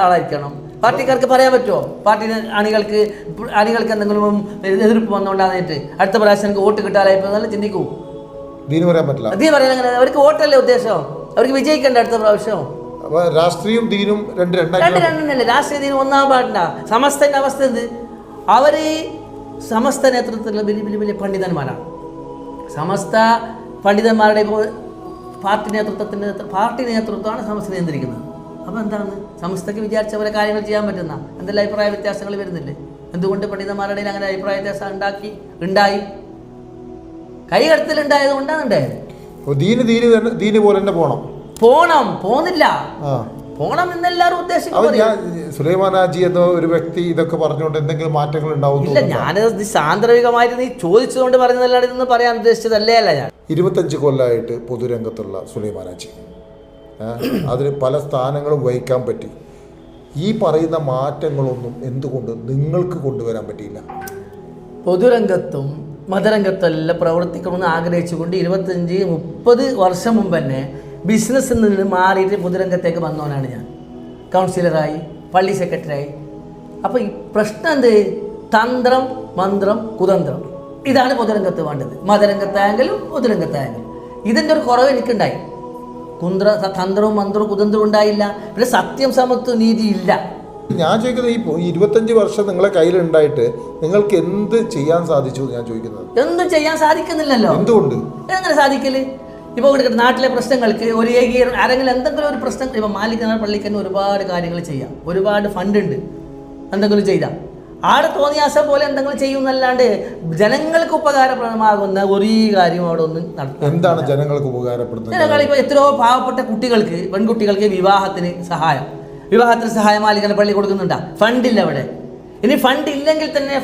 ആളായിരിക്കണം. പാർട്ടിക്കാർക്ക് പറയാൻ പറ്റുമോ? പാർട്ടി അണികൾക്ക് എന്തെങ്കിലും എതിർപ്പ് വന്നുകൊണ്ടാന്നിട്ട് അടുത്ത പ്രാവശ്യം വോട്ട് കിട്ടാനായിപ്പോന്നല്ല ചിന്തിക്കൂ. ദീന് പറയാൻ പറ്റില്ല. ദീൻ പറയാൻ അങ്ങനെ, അവർക്ക് വോട്ടല്ലേ ഉദ്ദേശം, അവർക്ക് വിജയിക്കണ്ട അടുത്ത പ്രാവശ്യം. രാഷ്ട്രീയം ദീനും രണ്ടല്ലേ? രാഷ്ട്രീയ ദീനം ഒന്നാം പാടില്ല. സമസ്തന്റെ അവസ്ഥ എന്ത്? അവര് സമസ്ത നേതൃത്വത്തിലുള്ള വലിയ വലിയ വലിയ പണ്ഡിതന്മാരാണ്. സമസ്ത പണ്ഡിതന്മാരുടെ ഇപ്പോൾ പാർട്ടി നേതൃത്വമാണ് സമസ്ത നിയന്ത്രിക്കുന്നത്. അപ്പോൾ എന്താണ് സമസ്തക്ക് വിചാരിച്ച പോലെ കാര്യങ്ങൾ ചെയ്യാൻ പറ്റുന്ന എന്തെല്ലാം അഭിപ്രായ വ്യത്യാസങ്ങൾ വരുന്നില്ലേ? എന്തുകൊണ്ട് പണ്ഡിതന്മാരുടെ അങ്ങനെ അഭിപ്രായ വ്യത്യാസം ഉണ്ടായി? കൈകടത്തലുണ്ടായത് കൊണ്ടാണ് ഉണ്ടായത്. ദീന് പോലെ തന്നെ പോന്നില്ല, പോണം എന്നെല്ലാവരും ഉദ്ദേശിക്കുന്നത്. സുലൈമാൻ ഹാജി എന്ന ഒരു വ്യക്തി ഇതൊക്കെ പറഞ്ഞുകൊണ്ട് എന്തെങ്കിലും മാറ്റങ്ങൾ ഉണ്ടാവും? ഇല്ല, ഞാനത് സാന്ദർഭികമായിട്ട് നീ ചോദിച്ചതുകൊണ്ട് പറഞ്ഞതല്ലാതെ ഇതൊന്നും പറയാൻ ഉദ്ദേശിച്ചതല്ലേ അല്ല. ഞാൻ 25 കൊല്ലമായിട്ട് പൊതുരംഗത്തുള്ള സുലൈമാൻ ഹാജി, അതിന് പല സ്ഥാനങ്ങളും വഹിക്കാൻ പറ്റി. ഈ പറയുന്ന മാറ്റങ്ങളൊന്നും എന്തുകൊണ്ട് നിങ്ങൾക്ക് കൊണ്ടുവരാൻ പറ്റിയില്ല? പൊതുരംഗത്തും മതരംഗത്തെല്ലാം പ്രവർത്തിക്കണമെന്ന് ആഗ്രഹിച്ചുകൊണ്ട് 25-30 വർഷം മുമ്പ് തന്നെ ബിസിനസ്സിൽ നിന്ന് മാറിയിട്ട് പൊതുരംഗത്തേക്ക് വന്നവനാണ് ഞാൻ. കൗൺസിലറായി, പള്ളി സെക്രട്ടറിയായി. അപ്പോൾ ഈ പ്രശ്നം എന്ത്? തന്ത്രം, മന്ത്രം, കുതന്ത്രം, ഇതാണ് പൊതുരംഗത്ത് വേണ്ടത്. മതരംഗത്തായെങ്കിലും പൊതുരംഗത്തായെങ്കിലും ഇതിൻ്റെ ഒരു കുറവ് എനിക്കുണ്ടായി. തന്ത്രവും മന്ത്രവും കുതന്ത്രവും ഉണ്ടായില്ല. പിന്നെ സത്യം, സമത്വം, നീതി ഇല്ല. ഞാൻ ചോദിക്കുന്നത്, ഈ 25 വർഷം നിങ്ങളെ കയ്യിലുണ്ടായിട്ട് നിങ്ങൾക്ക് എന്ത് ചെയ്യാൻ സാധിച്ചു? ഞാൻ ചോദിക്കുന്നത് എന്തും ചെയ്യാൻ സാധിക്കുന്നില്ലല്ലോ. എന്തുകൊണ്ട്? എങ്ങനെ സാധിക്കല്? ഇപ്പോൾ നാട്ടിലെ പ്രശ്നങ്ങൾക്ക് ഒരു ആരെങ്കിലും എന്തെങ്കിലും ഒരു പ്രശ്നം, ഇപ്പോൾ മാലികനാർ പള്ളിക്ക് തന്നെ ഒരുപാട് കാര്യങ്ങൾ ചെയ്യാം, ഒരുപാട് ഫണ്ട് ഉണ്ട്, എന്തെങ്കിലും ചെയ്താൽ ആടെ തോന്നിയാസം പോലെ എന്തെങ്കിലും ചെയ്യുന്നല്ലാണ്ട് ജനങ്ങൾക്ക് ഉപകാരപ്രദമാകുന്ന ഒരു കാര്യം അവിടെ ഒന്നും നടത്തും. എന്താണ് ജനങ്ങൾക്ക് ഉപകാരപ്പെടുന്നത്? ജനങ്ങൾ ഇപ്പോൾ എത്രയോ പാവപ്പെട്ട കുട്ടികൾക്ക്, പെൺകുട്ടികൾക്ക് വിവാഹത്തിന് സഹായം മാലികന പള്ളി കൊടുക്കുന്നുണ്ടാ? ഫണ്ടില്ല അവിടെ. ഇനി ഫണ്ട് ഇല്ലെങ്കിൽ തന്നെ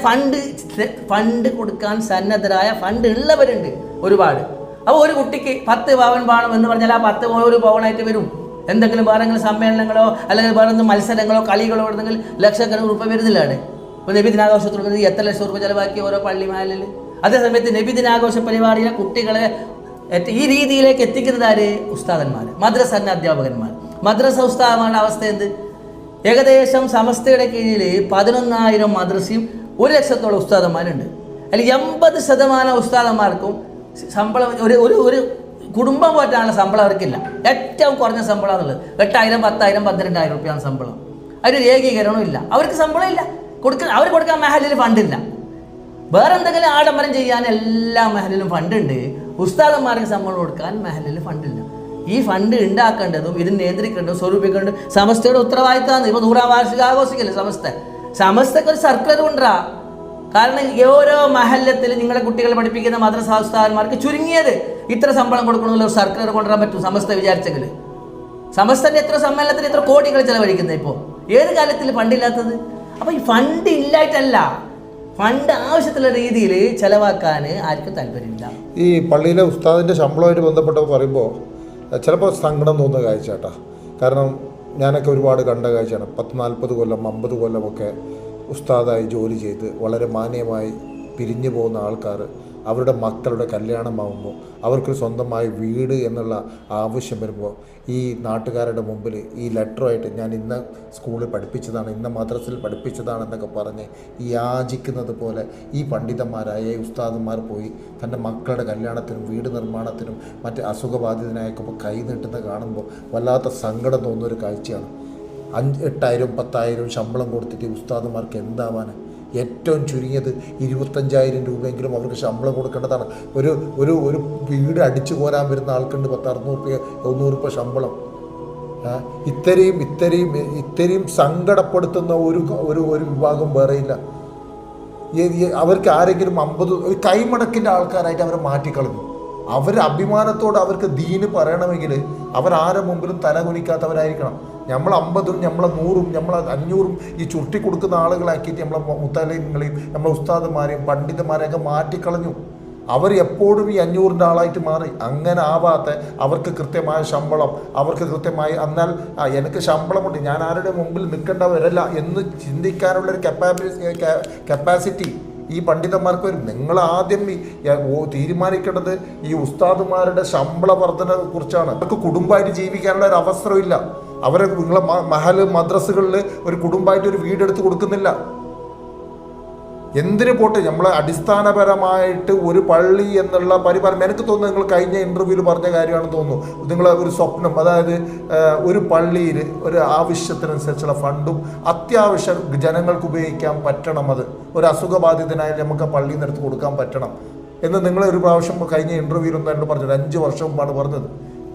ഫണ്ട് കൊടുക്കാൻ സന്നദ്ധരായ ഫണ്ട് ഉള്ളവരുണ്ട് ഒരുപാട്. അപ്പോൾ ഒരു കുട്ടിക്ക് 10 പവൻ വേണം എന്ന് പറഞ്ഞാൽ ആ 10 1 പവനായിട്ട് വരും. എന്തെങ്കിലും വേറെ സമ്മേളനങ്ങളോ അല്ലെങ്കിൽ വേറെ മത്സരങ്ങളോ കളികളോ എന്തെങ്കിലും ലക്ഷക്കണക്കിന് രൂപ വരുന്നില്ല അവിടെ. ഇപ്പോൾ നബിദിനാഘോഷത്തിൽ എത്ര ലക്ഷം രൂപ ചിലവാക്കി ഓരോ പള്ളി മാലിൽ. അതേസമയത്ത് നബിദിനാഘോഷ പരിപാടിയിലെ കുട്ടികളെ ഈ രീതിയിലേക്ക് എത്തിക്കുന്നത് ആര്? ഉസ്താദന്മാർ, മദ്രസ അധ്യാപകന്മാർ. മദ്രസ ഉസ്താദന്മാരുടെ അവസ്ഥ എന്ത്? ഏകദേശം സമസ്തയുടെ കീഴിൽ 11,000 മദ്രസയും 1 ലക്ഷത്തോളം ഉസ്താദന്മാരുണ്ട്. അതിൽ 80% ഉസ്താദന്മാർക്കും ശമ്പളം ഒരു കുടുംബം പോറ്റാനുള്ള ശമ്പളം അവർക്കില്ല. ഏറ്റവും കുറഞ്ഞ ശമ്പളം എന്നുള്ളത് 8,000, 10,000, 12,000 രൂപയാണ് ശമ്പളം. അതിനൊരു ഏകീകരണവും ഇല്ല. അവർക്ക് ശമ്പളം ഇല്ല, അവർ കൊടുക്കാൻ മഹലിൽ ഫണ്ടില്ല. വേറെ എന്തെങ്കിലും ആഡംബരം ചെയ്യാൻ എല്ലാ മഹലിലും ഫണ്ടുണ്ട്. ഉസ്താദന്മാർക്ക് ശമ്പളം കൊടുക്കാൻ മഹലിൽ ഫണ്ടില്ല. ഈ ഫണ്ട് ഉണ്ടാക്കേണ്ടതും ഇതിന് നിയന്ത്രിക്കേണ്ടതും സ്വരൂപിക്കേണ്ടതും സമസ്തയുടെ ഉത്തരവാദിത്തമാണ്. ഇപ്പോൾ 100ാം വാർഷികം ആഘോഷിക്കില്ലേ സമസ്തക്ക് ഒരു സർക്കുലർ കൊണ്ടുവരാ. കാരണം ഓരോ മഹല്ലത്തിൽ നിങ്ങളെ കുട്ടികളെ പഠിപ്പിക്കുന്ന മദ്രസ ഉസ്താദന്മാർക്ക് ചുരുങ്ങിയത് ഇത്ര ശമ്പളം കൊടുക്കണമെന്നുള്ള ഒരു സർക്കുലർ കൊണ്ടുവരാൻ പറ്റും സമസ്ത വിചാരിച്ചെങ്കിൽ. സമസ്തന്റെ എത്ര സമ്മേളനത്തിന് എത്ര കോടികൾ ചെലവഴിക്കുന്നത് ഇപ്പോൾ? ഏത് കാലത്തിൽ ഫണ്ടില്ലാത്തത്? അപ്പോൾ ഈ ഫണ്ട് ഇല്ലായിട്ടല്ല, ഫണ്ട് ആവശ്യത്തിലുള്ള രീതിയിൽ ചെലവാക്കാൻ ആർക്കും താല്പര്യമില്ല. ഈ പള്ളിയിലെ ഉസ്താദിൻ്റെ ശമ്പളമായിട്ട് ബന്ധപ്പെട്ട് പറയുമ്പോൾ ചിലപ്പോൾ സങ്കടം തോന്നുന്ന കാഴ്ച കേട്ടാ. കാരണം ഞാനൊക്കെ ഒരുപാട് കണ്ട കാഴ്ചയാണ്. 40 കൊല്ലം 50 കൊല്ലമൊക്കെ ഉസ്താദായി ജോലി ചെയ്ത് വളരെ മാന്യമായി പിരിഞ്ഞു പോകുന്ന ആൾക്കാർ അവരുടെ മക്കളുടെ കല്യാണമാകുമ്പോൾ അവർക്കൊരു സ്വന്തമായി വീട് എന്നുള്ള ആവശ്യം വരുമ്പോൾ ഈ നാട്ടുകാരുടെ മുമ്പിൽ ഈ ലെറ്ററുമായിട്ട് ഞാൻ ഇന്ന സ്കൂളിൽ പഠിപ്പിച്ചതാണ്, ഇന്ന മദ്രസയിൽ പഠിപ്പിച്ചതാണെന്നൊക്കെ പറഞ്ഞ് യാചിക്കുന്നത് പോലെ ഈ പണ്ഡിതന്മാരായ ഉസ്താദന്മാർ പോയി തൻ്റെ മക്കളുടെ കല്യാണത്തിനും വീട് നിർമ്മാണത്തിനും മറ്റ് അസുഖബാധിതനായൊക്കെ കൈ നീട്ടുന്നത് കാണുമ്പോൾ വല്ലാത്ത സങ്കടം തോന്നുന്നൊരു കാഴ്ചയാണ്. 8,000 10,000 ശമ്പളം കൊടുത്തിട്ട് ഉസ്താദുമാർക്ക് എന്താവാന്? ഏറ്റവും ചുരുങ്ങിയത് 25,000 രൂപയെങ്കിലും അവർക്ക് ശമ്പളം കൊടുക്കേണ്ടതാണ്. ഒരു വീട് അടിച്ചു കോരാൻ വരുന്ന ആൾക്കുണ്ട് 10-600 100 ശമ്പളം. ഇത്രയും സങ്കടപ്പെടുത്തുന്ന ഒരു വിഭാഗം വേറെയില്ല. അവർക്ക് ആരെങ്കിലും 50 കൈമടക്കിൻ്റെ ആൾക്കാരായിട്ട് അവരെ മാറ്റിക്കളഞ്ഞു. അവർ അഭിമാനത്തോടെ അവർക്ക് ദീന് പറയണമെങ്കിൽ അവരാരെ മുമ്പിലും തല കുനിക്കാത്തവരായിരിക്കണം. നമ്മൾ 50ഉം നമ്മളെ 100ഉം നമ്മളെ 500ഉം ഈ ചുരുട്ടി കൊടുക്കുന്ന ആളുകളാക്കിയിട്ട് നമ്മളെ മുത്തലിങ്ങളെയും നമ്മളെ ഉസ്താദന്മാരെയും പണ്ഡിതന്മാരെയൊക്കെ മാറ്റിക്കളഞ്ഞു. അവർ എപ്പോഴും ഈ 500ൻ്റെ ആളായിട്ട് മാറി. അങ്ങനെ ആവാത്ത അവർക്ക് കൃത്യമായ ശമ്പളം, അവർക്ക് കൃത്യമായി എന്നാൽ എനിക്ക് ശമ്പളമുണ്ട്, ഞാൻ ആരുടെ മുമ്പിൽ നിൽക്കേണ്ടവരല്ല എന്ന് ചിന്തിക്കാനുള്ളൊരു കപ്പാസിറ്റി ഈ പണ്ഡിതന്മാർക്ക് വരും. നിങ്ങൾ ആദ്യം തീരുമാനിക്കേണ്ടത് ഈ ഉസ്താദുമാരുടെ ശമ്പള വർധനയെ കുറിച്ചാണ്. അവർക്ക് കുടുംബമായിട്ട് ജീവിക്കാനുള്ള ഒരു അവസരമില്ല. അവരെ നിങ്ങളെ മഹല് മദ്രസകളിൽ ഒരു കുടുംബമായിട്ട് ഒരു വീടെടുത്ത് കൊടുക്കുന്നില്ല. എന്തിനു പോട്ടെ, നമ്മളെ അടിസ്ഥാനപരമായിട്ട് ഒരു പള്ളി എന്നുള്ള പരിപാലനം. എനിക്ക് തോന്നുന്നു നിങ്ങൾ കഴിഞ്ഞ ഇൻ്റർവ്യൂവിൽ പറഞ്ഞ കാര്യമാണെന്ന് തോന്നുന്നു. നിങ്ങളെ ഒരു സ്വപ്നം, അതായത് ഒരു പള്ളിയിൽ ഒരു ആവശ്യത്തിനനുസരിച്ചുള്ള ഫണ്ടും അത്യാവശ്യം ജനങ്ങൾക്ക് ഉപയോഗിക്കാൻ പറ്റണം. അത് ഒരു അസുഖബാധിതനായാലും നമുക്ക് ആ പള്ളിയിൽ നിന്ന് എടുത്ത് കൊടുക്കാൻ പറ്റണം എന്ന് നിങ്ങൾ ഒരു പ്രാവശ്യം കഴിഞ്ഞ ഇൻ്റർവ്യൂവിലൊന്നും എന്നോട് പറഞ്ഞത്. 5 വർഷം മുമ്പാണ് പറഞ്ഞത്.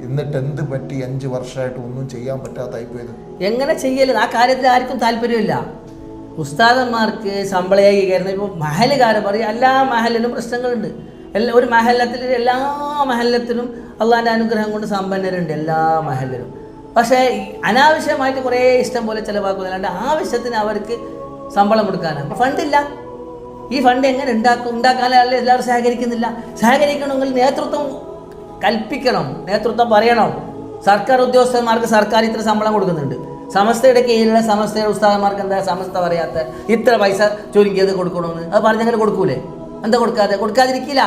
എന്നിട്ട് എന്ത് പറ്റി 5 വർഷമായിട്ട് ഒന്നും ചെയ്യാൻ പറ്റാതായിപ്പോയത്? എങ്ങനെ ചെയ്യല്? ആ കാര്യത്തിൽ ആർക്കും താല്പര്യമില്ല. ഉസ്താദന്മാർക്ക് ശമ്പളം ഏകീകരണം. ഇപ്പോൾ മഹലുകാർ പറയും എല്ലാ മഹലിലും പ്രശ്നങ്ങളുണ്ട്. ഒരു എല്ലാ മഹല്ലത്തിലും അള്ളാൻ്റെ അനുഗ്രഹം കൊണ്ട് സമ്പന്നരുണ്ട്, എല്ലാ മഹലിലും. പക്ഷേ അനാവശ്യമായിട്ട് കുറേ ഇഷ്ടം പോലെ ചിലവാക്കുന്നതല്ലാണ്ട് ആവശ്യത്തിന് അവർക്ക് ശമ്പളം കൊടുക്കാനാണ് ഫണ്ടില്ല. ഈ ഫണ്ട് എങ്ങനെ ഉണ്ടാക്കാനല്ല എല്ലാവരും സഹകരിക്കുന്നില്ല. സഹകരിക്കണമെങ്കിൽ നേതൃത്വം കൽപ്പിക്കണം, നേതൃത്വം പറയണം. സർക്കാർ ഉദ്യോഗസ്ഥന്മാർക്ക് സർക്കാർ ഇത്ര ശമ്പളം കൊടുക്കുന്നുണ്ട്. സമസ്തയുടെ കീഴിലുള്ള സമസ്തയുടെ ഉസ്താദന്മാർക്ക് എന്താ സമസ്ത പറയാത്ത ഇത്ര പൈസ ചുരുങ്ങിയത് കൊടുക്കണമെന്ന്? അത് പറഞ്ഞങ്ങനെ കൊടുക്കൂലേ? എന്താ കൊടുക്കാതിരിക്കില്ല.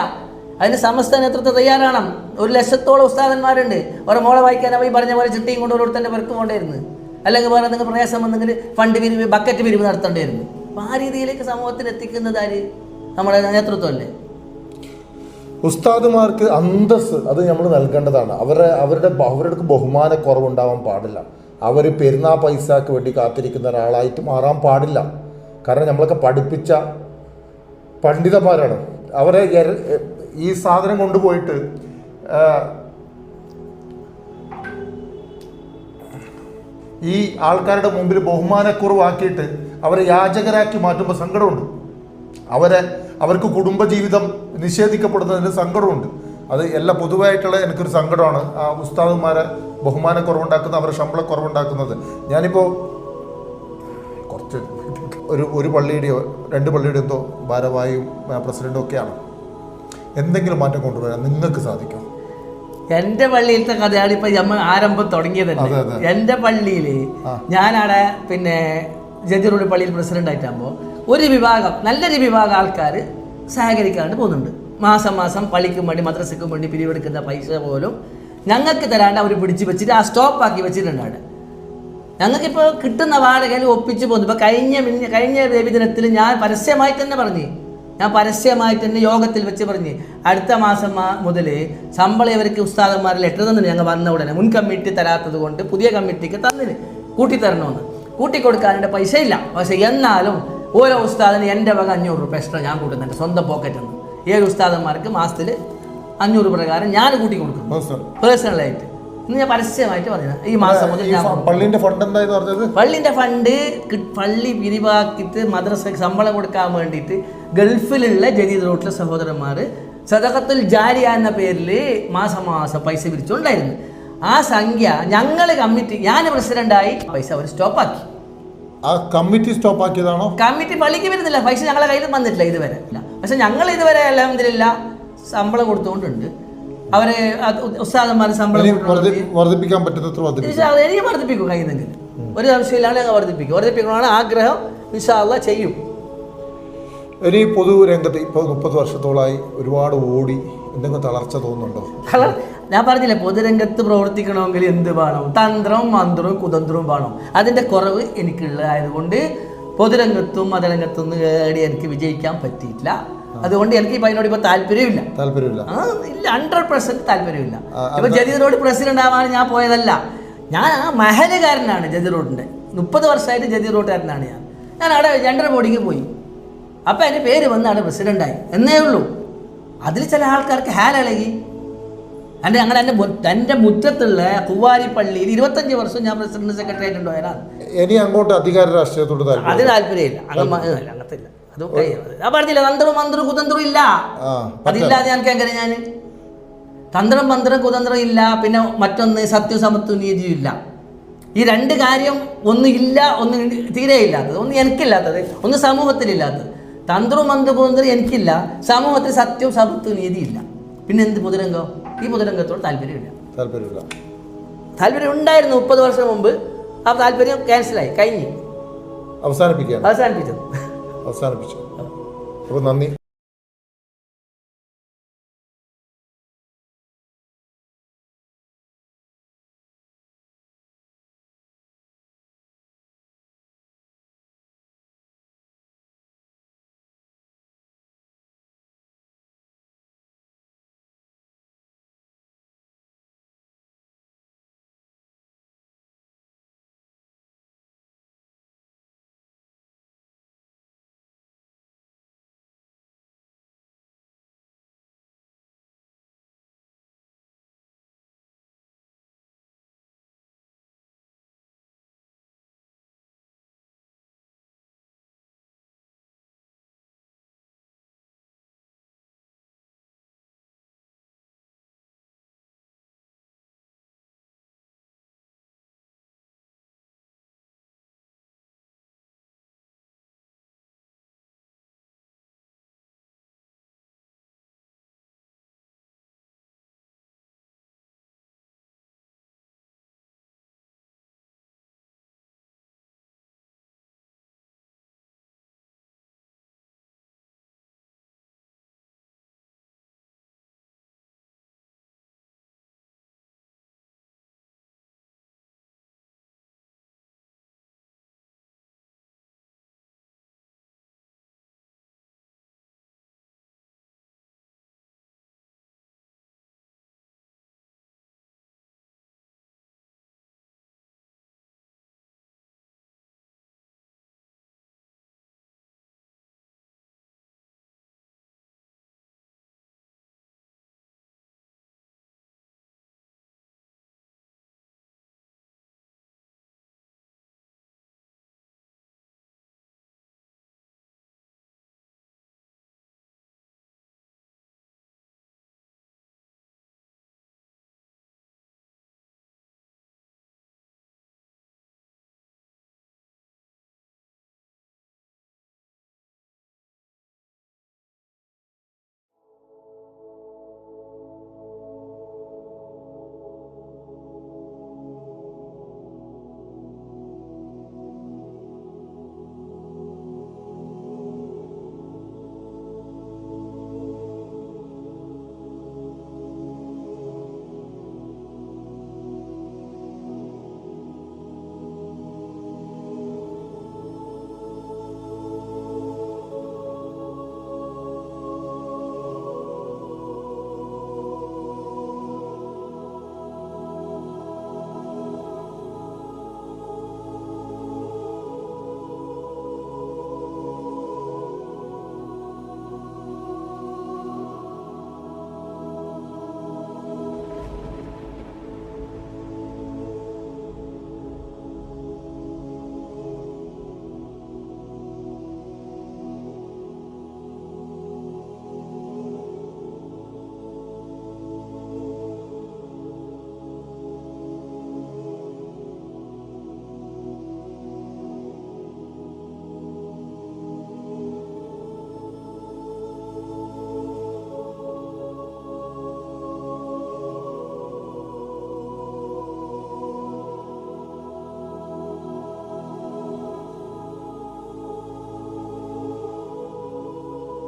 അതിന് സമസ്ത നേതൃത്വം തയ്യാറാണ്. 100,000-ഓളം ഉസ്താദന്മാരുണ്ട്. അവരെ മോളെ വായിക്കാൻ ഈ പറഞ്ഞ പോലെ ചിട്ടിയും കൊണ്ട് ഓരോരുത്തൻ്റെ പേർക്ക് കൊണ്ടായിരുന്നു. അല്ലെങ്കിൽ വേറെ നിങ്ങൾ പ്രയാസം വന്നെങ്കിൽ ഫണ്ട് പിരിവ്, ബക്കറ്റ് പിരിവ് നടത്തേണ്ടിയിരുന്നു. അപ്പോൾ ആ രീതിയിലേക്ക് സമൂഹത്തിന് എത്തിക്കുന്നത് ആര്? നമ്മുടെ നേതൃത്വമല്ലേ. ഉസ്താദുമാർക്ക് അന്തസ് അത് നമ്മൾ നൽകേണ്ടതാണ്. അവരുടെ ബഹുമാനക്കുറവുണ്ടാവാൻ പാടില്ല. അവർ പെരുന്നാ പൈസക്ക് വേണ്ടി കാത്തിരിക്കുന്ന ഒരാളായിട്ട് മാറാൻ പാടില്ല. കാരണം നമ്മളൊക്കെ പഠിപ്പിച്ച പണ്ഡിതന്മാരാണ്. അവരെ ഈ സാധനം കൊണ്ടുപോയിട്ട് ഈ ആൾക്കാരുടെ മുമ്പിൽ ബഹുമാനക്കുറവാക്കിയിട്ട് അവരെ യാചകരാക്കി മാറ്റുമ്പോൾ സങ്കടമുണ്ട്. അവർക്ക് കുടുംബജീവിതം നിഷേധിക്കപ്പെടുന്നതിന് സങ്കടമുണ്ട്. അത് എല്ലാ പൊതുവായിട്ടുള്ള എനിക്കൊരു സങ്കടമാണ്. ആ ഉസ്താദുമാരെ ബഹുമാനക്കുറവുണ്ടാക്കുന്ന, അവരുടെ ശമ്പളക്കുറവുണ്ടാക്കുന്നത്. ഞാനിപ്പോൾ കുറച്ച് ഒരു പള്ളിയുടെയോ 2 പള്ളിയുടെയോ എന്തോ ഭാരവാഹിയും പ്രസിഡൻറ്റും ഒക്കെയാണ്. എന്തെങ്കിലും മാറ്റം കൊണ്ടുവരാൻ നിങ്ങൾക്ക് സാധിക്കും? എൻ്റെ പള്ളിയിലത്തെ കഥയാണ് ഇപ്പം നമ്മൾ ആരംഭം തുടങ്ങിയതല്ലേ. എൻ്റെ പള്ളിയിൽ ഞാനവിടെ ജജിറോഡ് പള്ളിയിൽ പ്രസിഡന്റ് ആയിട്ടാകുമ്പോൾ നല്ലൊരു വിഭാഗം ആൾക്കാർ സഹകരിക്കാണ്ട് പോകുന്നുണ്ട്. മാസം പള്ളിക്കും വേണ്ടി മദ്രസയ്ക്കും വേണ്ടി പിരിവെടുക്കുന്ന പൈസ പോലും ഞങ്ങൾക്ക് തരാണ്ട് അവർ പിടിച്ച് വെച്ചിട്ട് ആ സ്റ്റോപ്പാക്കി വെച്ചിട്ടുണ്ട് അവിടെ. ഞങ്ങൾക്കിപ്പോൾ കിട്ടുന്ന വാടകയിൽ ഒപ്പിച്ച് പോകുന്നു. ഇപ്പോൾ കഴിഞ്ഞ രവിദിനത്തിൽ ഞാൻ പരസ്യമായിട്ട് തന്നെ യോഗത്തിൽ വെച്ച് പറഞ്ഞ് അടുത്ത മാസം മുതൽ ശമ്പളം ഇവർക്ക് ഉസ്താദന്മാർ ലെറ്റർ തന്നിന്. ഞങ്ങൾ വന്ന ഉടനെ മുൻ കമ്മിറ്റി തരാത്തത് കൊണ്ട് പുതിയ കമ്മിറ്റിക്ക് തന്നിന് കൂട്ടിത്തരണമെന്ന്. കൂട്ടിക്കൊടുക്കാനുള്ള പൈസ ഇല്ല. പക്ഷേ എന്നാലും ഓരോ ഉസ്താദിന് എൻ്റെ വക 500 രൂപ എക്സ്ട്രാ ഞാൻ കൂട്ടുന്നുണ്ട് സ്വന്തം പോക്കറ്റിൽ നിന്ന്. 7 ഉസ്താദന്മാർക്ക് മാസത്തിൽ 500 പ്രകാരം ഞാൻ കൂട്ടി കൊടുക്കുന്നു പേഴ്സണലായിട്ട്. ഇന്ന് ഞാൻ പരസ്യമായിട്ട് പറഞ്ഞത് ഈ മാസം മുതൽ പള്ളിന്റെ ഫണ്ട് എന്തായെന്ന് പറഞ്ഞത്? പള്ളിന്റെ ഫണ്ട് പള്ളി പിരിവാക്കിയിട്ട് മദ്രസയ്ക്ക് ശമ്പളം കൊടുക്കാൻ വേണ്ടിയിട്ട് ഗൾഫിലുള്ള ജദീദ് റോട്ടിലെ സഹോദരന്മാർ സദഖത്തുൽ ജാരിയ എന്ന പേരിൽ മാസം പൈസ പിരിച്ചുകൊണ്ടായിരുന്നു. ആ സംഖ്യ ഞങ്ങൾ കമ്മിറ്റി, ഞാൻ പ്രസിഡന്റായി പൈസ അവർ സ്റ്റോപ്പാക്കി. ആ കമ്മിറ്റി സ്റ്റോപ്പാക്കിയതാണോ? കമ്മിറ്റി പള്ളിക്ക് വരുന്നില്ല, പൈസ ഞങ്ങളെ കയ്യിൽ വന്നിട്ടില്ല ഇതുവരെ. പക്ഷെ ഞങ്ങൾ ഇതുവരെ അൽഹംദുലില്ലാ ശമ്പളം കൊടുത്തുകൊണ്ടുണ്ട്. അവരെ ഉസ്താദന്മാർ ശമ്പളം വർദ്ധിപ്പിക്കാൻ പറ്റുന്നത്ര എനിക്ക് വർദ്ധിപ്പിക്കും. കഴിയുന്നെങ്കിൽ ഒരു ആവശ്യമില്ലാതെ ഞങ്ങൾ വർദ്ധിപ്പിക്കണമെന്നാണ് ആഗ്രഹം. ഇൻഷാ അല്ലാഹ് ചെയ്യും. ഇനി പൊതുരംഗത്ത് ഇപ്പോൾ 30 വർഷത്തോളമായി ഒരുപാട് ഓടി, എന്തെങ്കിലും തളർച്ച തോന്നുന്നുണ്ടോ? ഞാൻ പറഞ്ഞില്ലേ, പൊതുരംഗത്ത് പ്രവർത്തിക്കണമെങ്കിൽ എന്ത് വേണം? തന്ത്രവും മന്ത്രവും കുതന്ത്രവും വേണം. അതിൻ്റെ കുറവ് എനിക്കുള്ളതായതുകൊണ്ട് പൊതുരംഗത്തും മതരംഗത്തും എനിക്ക് വിജയിക്കാൻ പറ്റിയിട്ടില്ല. അതുകൊണ്ട് എനിക്ക് ഇപ്പം അതിനോട് ഇപ്പോൾ താല്പര്യമില്ല. 100% താല്പര്യമില്ല. ഇപ്പം ജദീദ് റോഡ് പ്രസിഡന്റ് ആവാൻ ഞാൻ പോയതല്ല. ഞാൻ ആ മഹലുകാരനാണ്. ജദീദ് റോഡിൻ്റെ 30 വർഷമായിട്ട് ജദീദ് റോട്ടുകാരനാണ് ഞാൻ അവിടെ ജെൻഡർ ബോർഡിങ് പോയി. അപ്പം എൻ്റെ പേര് വന്ന് അവിടെ പ്രസിഡൻ്റായി എന്നേ ഉള്ളൂ. അതിൽ ചില ആൾക്കാർക്ക് ഹാലിളകി. അങ്ങനെ എൻ്റെ മുറ്റത്തുള്ള കുവാരി പള്ളിയിൽ 25 വർഷം ഞാൻ പ്രസിഡന്റ് സെക്രട്ടറി ആയിട്ടുണ്ടോ? ഇനി അങ്ങോട്ട് അധികാര രാഷ്ട്രീയത്തോട് അതിന് താല്പര്യമില്ല. അങ്ങനത്തെ ഇല്ല. അത് ഞാൻ പറഞ്ഞില്ല, തന്ത്രവും മന്ത്രവും കുതന്ത്രവും ഇല്ല. അതില്ലാതെ ഞങ്ങൾക്ക് എങ്ങനെ ഞാൻ തന്ത്രം മന്ത്രം കുതന്ത്രം ഇല്ല. പിന്നെ മറ്റൊന്ന് സത്യസമത്വം നീതിയും ഇല്ല. ഈ 2 കാര്യം ഒന്നും ഇല്ല, ഒന്ന് തീരെ ഇല്ലാത്തത്, ഒന്ന് എനിക്കില്ലാത്തത്, ഒന്ന് സമൂഹത്തിലില്ലാത്തത്. തന്ത്രവും മന്ത്രവും കുതന്ത്രം എനിക്കില്ല, സമൂഹത്തിൽ സത്യവും സമത്വവും നീതിയില്ല. പിന്നെ എന്ത് പൊതുരംഗം? ഈ പൊതുരംഗത്തോട് താല്പര്യമില്ല. താല്പര്യം ഉണ്ടായിരുന്നു 30 വർഷം മുമ്പ്. ആ താല്പര്യം ക്യാൻസലായി, കഴിഞ്ഞു, അവസാനിപ്പിച്ചു. അപ്പോൾ നന്ദി.